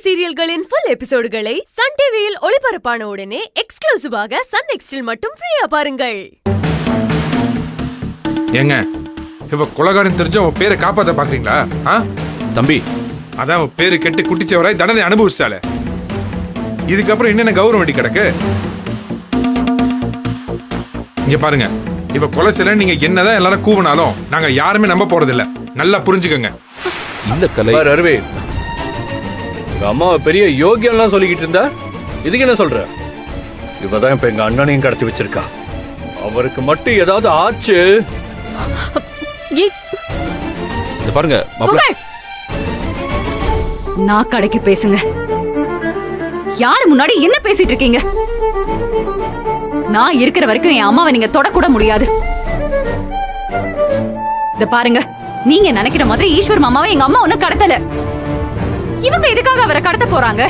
சீரியல்களின் full எபிசோடுகளை Sun டிவியில் ஒளிபரப்பான உடனே எக்ஸ்க்ளூசிவாக சன் நெக்ஸ்டில் மட்டும் ஃப்ரீயா பாருங்கள். ஏங்க இவ கொலகாரன் தெரிஞ்ச உன் பேரை காப்பாத்த பாக்குறீங்களா? தம்பி, அதான் உன் பேரு கெட்டு குட்டிச்சவராய் தண்டனை அனுபவிச்சிட்டாலே. இதுக்கப்புறம் என்னென்ன கௌரவம் வேண்டி கிடக்கு? இங்க பாருங்க, இவ கொலை செய்யல நீங்க என்னதான் எல்லாரும் கூவனாலும் நாங்க யாருமே நம்ப போறது இல்ல. நல்லா புரிஞ்சுக்கோங்க. இந்த கலை அருவே எங்க அம்மாவை பெரிய யோகியம்லாம் சொல்லிக்கிட்டு இருந்தா, இதுக்கு என்ன சொல்ற? இவதான் இப்ப எங்க அண்ணனையும் கடத்தி வச்சிருக்கா. அவருக்கு மட்டும் ஏதாவது ஆச்சு. பாருங்க மாப்ள, நான் கடைக்கு பேசுங்க. யாரு முன்னாடி என்ன பேசிட்டு இருக்கீங்க? நான் இருக்கிற வரைக்கும் என் அம்மாவை நீங்க தொடக்கூட முடியாது. இத பாருங்க, நீங்க நினைக்கிற மாதிரி ஈஸ்வர் மாமாவை எங்க அம்மா ஒன்னும் கடத்தல. இவங்க எதுக்காக அவரை கடத்த போறாங்க?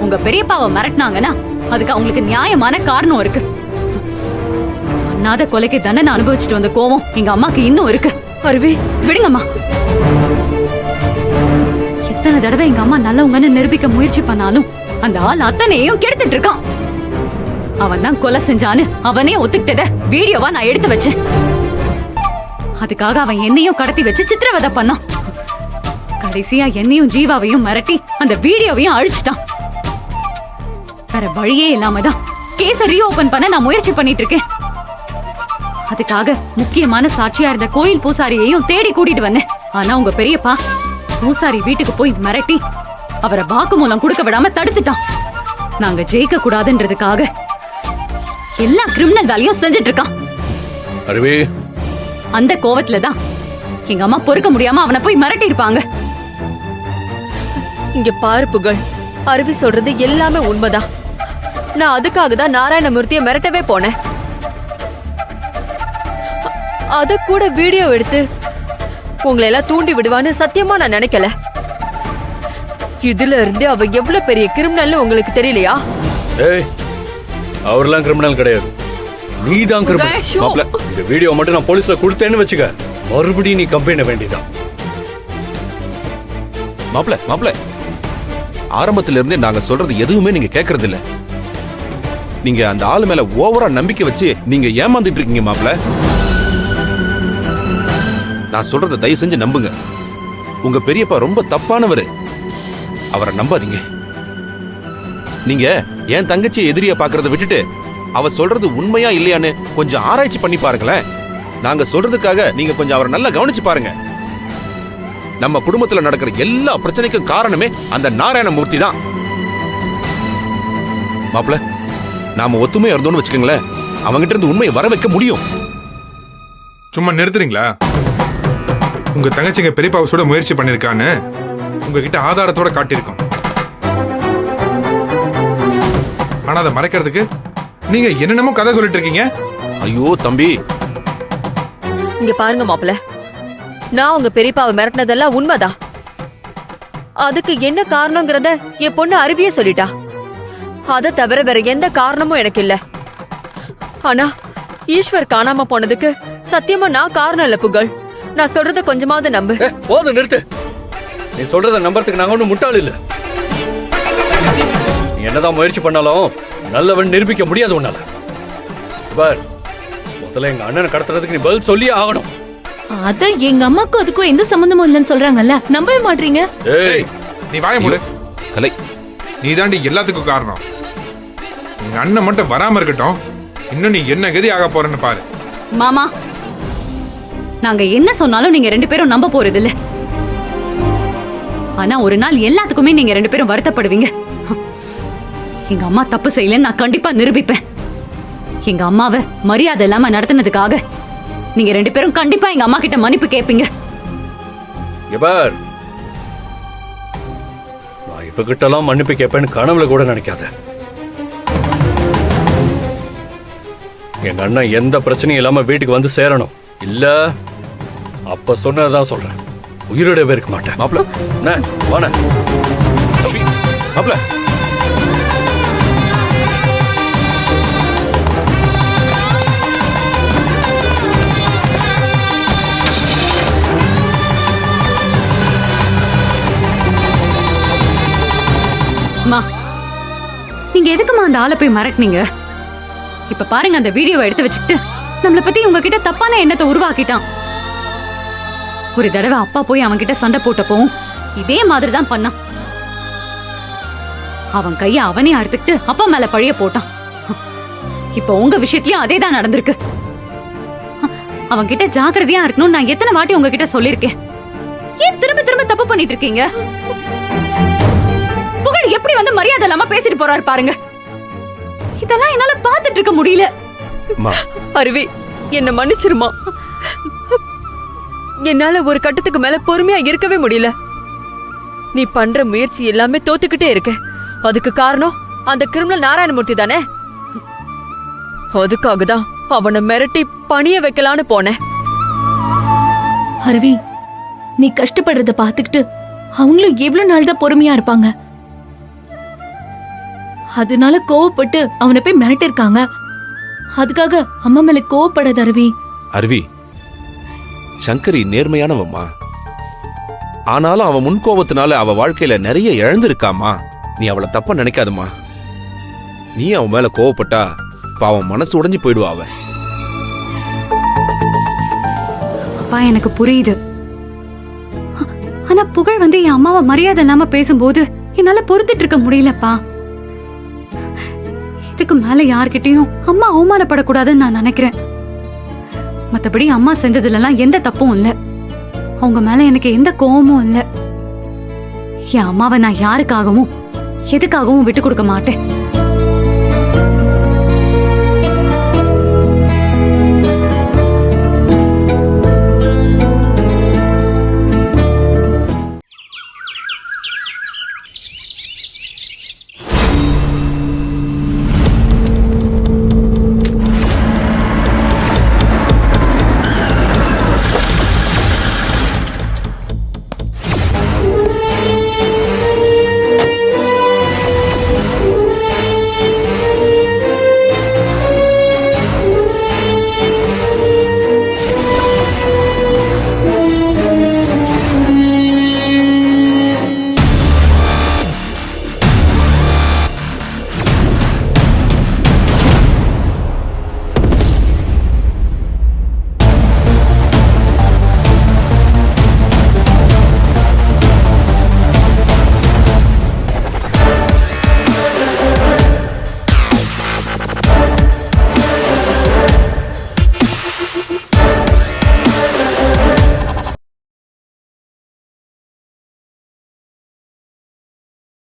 உங்க பெரியப்பாவை மிரட்டினாங்கன்னா அதுக்கு அவங்களுக்கு நியாயமான காரணம் இருக்கு. அண்ணாத கொலைக்கு தண்டனை அனுபவிச்சுட்டு வந்த கோவம் எங்க அம்மாக்கு இன்னும் இருக்கு. அருவி விடுங்கம்மா. எத்தனை தடவை எங்க அம்மா நல்லவங்கன்னு நிரூபிக்க முயற்சி பண்ணாலும் அந்த ஆள் அத்தனையும் கெடுத்துட்டு இருக்கான். அவன் தான் கொலை செஞ்சான்னு அவனே ஒத்துக்கிட்டத வீடியோவா நான் எடுத்து வச்சேன். அதுக்காக அவன் என்னையும் கடத்தி வச்சு சித்திரவதை பண்ணான். கடைசியா என்னையும் ஜீவாவையும் மிரட்டி அந்த வீடியோவையும் அழிச்சிட்டான். வேற வழியே இல்லாம தான் கேஸ ரீஓபன் பண்ண நான் முயற்சி பண்ணிட்டு இருக்கேன். அதுக்காக முக்கியமான சாட்சியா இருந்த கோயில் பூசாரியையும் தேடி கூட்டிட்டு வந்தேன். ஆனா உங்க பெரியப்பா பூசாரி வீட்டுக்கு போய் மிரட்டி அவரை வாக்குமூலம் கொடுக்க விடாம தடுத்துட்டான். நாங்க ஜெயிக்க கூடாதுன்றதுக்காக எல்லா கிரிமினல் வேலையும் செஞ்சுட்டு இருக்கான். அருவே, அந்த கோவத்துலதான் எங்க அம்மா பொறுக்க முடியாம அவனை போய் மிரட்டி இருப்பாங்க. இங்க பாரு புகழ், அருவி சொல்றது எல்லாமே உண்மைதான். நான் அதுக்காக தான் நாராயணமூர்த்தியை மிரட்டவே போனேன். அத கூட வீடியோ எடுத்து உங்களை எல்லாம் தூண்டி விடுவான்னு சத்தியமா நான் நினைக்கல. இதுல இருந்து அவ எவ்வளவு பெரிய கிரிமினல் உங்களுக்கு தெரியலையா? ஏய், அவர்லாம் கிரிமினல் கிடையாது, நீதான் கிரிமினல். இந்த வீடியோ மட்டும் நான் போலீஸ்ல கொடுத்தேன்னு வச்சுக்க, மறுபடியும் நீ கம்ப்ளைண்ட் வேண்டியதான். மாப்ள, ஆரம்பத்துல இருந்தே நாங்க சொல்றது எதுவுமே நீங்க கேக்குறது இல்ல. நீங்க அந்த ஆளு மேல ஓவரா நம்பிக்கை வச்சு நீங்க ஏமாந்துட்டு இருக்கீங்க மாப்ள. நான் சொல்றத தயவு செஞ்சு நம்புங்க. உங்க பெரியப்பா ரொம்ப தப்பானவரு, அவரை நம்பாதீங்க. நீங்க என் தங்கச்சியை எதிரியா பாக்குறத விட்டுட்டு அவ சொல்றது உண்மையா இல்லையான்னு கொஞ்சம் ஆராய்ச்சி பண்ணி பாருங்களேன். நாங்க சொல்றதுக்காக நீங்க கொஞ்சம் அவரை நல்லா கவனிச்சு பாருங்க. நம்ம குடும்பத்துல நடக்கிற எல்லா பிரச்சனைக்கும் காரணமே அந்த நாராயணமூர்த்தி தான். மாப்ள, நாம ஒத்துமையா இருந்தோம்னு வச்சுக்கோங்களேன், அவங்கிட்ட இருந்து உண்மையை வர வைக்க முடியும். சும்மா நிறுத்துறீங்களா? உங்க தங்கச்சிங்க பெரியப்பாவை சுட முயற்சி பண்ணிருக்கான்னு உங்ககிட்ட ஆதாரத்தோட காட்டியிருக்கோம். ஆனா அதை மறைக்கிறதுக்கு நீங்க என்னென்னமோ கதை சொல்லிட்டு இருக்கீங்க. ஐயோ தம்பி, இங்க பாருங்க மாப்பிள்ள, நான் உங்க பெரியப்பாவை மிரட்டினதெல்லாம் உண்மைதான். அதுக்கு என்ன காரணங்கிறத என் பொண்ணு அருவியே சொல்லிட்டா. அதை தவிர வேற எந்த காரணமும் எனக்கு இல்ல. ஆனா ஈஸ்வர் காணாம போனதுக்கு சத்தியமா நான் காரணம் இல்ல புகழ். நான் சொல்றத கொஞ்சமாவது நம்பு. போதும், நிறுத்து. நீ சொல்றத நம்புறதுக்கு நாங்க ஒண்ணும் முட்டாள் இல்ல. நீ என்னதான் முயற்சி பண்ணாலும் நல்லவன் நிரூபிக்க முடியாது உன்னால. பார், முதல்ல எங்க அண்ணனை கடத்துறதுக்கு நீ பதில் சொல்லியே ஆகணும். அத எங்க அம்மாக்கும் அதுக்கும் எந்த சம்பந்தமும் இல்லைன்னு சொல்றாங்கல்ல, நம்பவே மாட்டீங்க. ஏய், நீ வாய மூடு. கலை, நீ தாண்டி எல்லாத்துக்கும் காரணம். எங்க அண்ணன் மட்டும் வராம இருக்கட்டும், இன்னும் நீ என்ன கதி ஆக போறன்னு பாரு. மாமா, நாங்க என்ன சொன்னாலும் நீங்க ரெண்டு பேரும் நம்ப போறது இல்ல. ஆனா ஒரு நாள் எல்லாத்துக்குமே நீங்க ரெண்டு பேரும் வருத்தப்படுவீங்க. எங்க அம்மா தப்பு செய்யலன்னு நான் கண்டிப்பா நிரூபிப்பேன். எங்க அம்மாவை மரியாதை இல்லாம நடத்தினதுக்காக நீங்க ரெண்டு பேரும் கண்டிப்பா எங்க அம்மா கிட்ட மன்னிப்பு கேட்பீங்க. பார், நான் இவகிட்ட எல்லாம் மன்னிப்பு கேட்பேன்னு கனவுல கூட நினைக்காத. எங்க அண்ணன் எந்த பிரச்சனையும் இல்லாம வீட்டுக்கு வந்து சேரணும். இல்ல அப்ப சொன்னதான் சொல்றேன், உயிரோடவே இருக்க மாட்டேன். மாப்ள, வாண மாப்ள, அம்மா நீங்க எதுக்குமா அந்த ஆளை போய் மிரட்டுனீங்க? இப்ப பாருங்க, அந்த வீடியோவை எடுத்து வச்சுக்கிட்டு நம்மள பத்தி உங்ககிட்ட தப்பான எண்ணத்தை உருவாக்கிட்டான். ஒரு தடவை அப்பா போய் அவன் கிட்ட சண்டை போட்டப்போவும் இதே மாதிரி தான் பண்ணான். அவன் கைய அவனே அறுத்துக்கிட்டு அப்பா மேல பழிய போட்டான். இப்ப உங்க விஷயத்திலயும் அதே தான் நடந்திருக்கு. அவன் கிட்ட ஜாக்கிரதையா இருக்கணும் நான் எத்தனை வாட்டி உங்ககிட்ட சொல்லிருக்கேன். ஏன் திரும்ப திரும்ப தப்பு பண்ணிட்டு இருக்கீங்க? புகழ் எப்படி வந்து மரியாதை இல்லாம பேசிட்டு போறாரு பாருங்க. இதெல்லாம் என்னால பாத்துட்டு இருக்க முடியல. அம்மா, அருவி, என்ன மன்னிச்சிருமா. என்னால ஒரு கட்டத்துக்கு மேல பொறுமையா இருக்கவே முடியல. நீ பண்ற முயற்சி எல்லாமே தோத்துக்கிட்டே இருக்க. அதுக்கு காரணம் அந்த கிரிமினல் நாராயணமூர்த்தி தானே. அதுக்காக தான் அவனை மிரட்டி பணிய வைக்கலான்னு போனேன். அருவி, நீ கஷ்டப்படுறத பாத்துக்கிட்டு அவங்களும் எவ்வளவு நாள் தான் பொறுமையா இருப்பாங்க. அதனால கோவப்பட்டு அவனை போய் மிரட்டிருக்காங்க. அதுக்காக அம்மா மேல கோவப்படாத அருவி. அருவி, சங்கரி நேர்மையானவம்மா. ஆனாலும் அவன் முன்கோபத்தினால அவ வாழ்க்கையில நிறைய இழந்திருக்காமா. நீ அவளை தப்பா நினைக்காதம்மா. நீ அவன் மேல கோவப்பட்டா பாவம் மனசு உடைஞ்சு போயிடுவா அவ. அப்பா எனக்கு புரியுது. ஆனா புகழ் வந்து என் அம்மாவை மரியாதை இல்லாம பேசும்போது என்னால பொறுத்துட்டு இருக்க முடியலப்பா. இதுக்கு மேல யார்கிட்டயும் அம்மா அவமானப்படக்கூடாதுன்னு நான் நினைக்கிறேன். மத்தபடி அம்மா செஞ்சதுல எல்லாம் எந்த தப்பும் இல்ல. அவங்க மேல எனக்கு எந்த கோவமும் இல்ல. என் அம்மாவை நான் யாருக்காகவும் எதுக்காகவும் விட்டு கொடுக்க மாட்டேன்.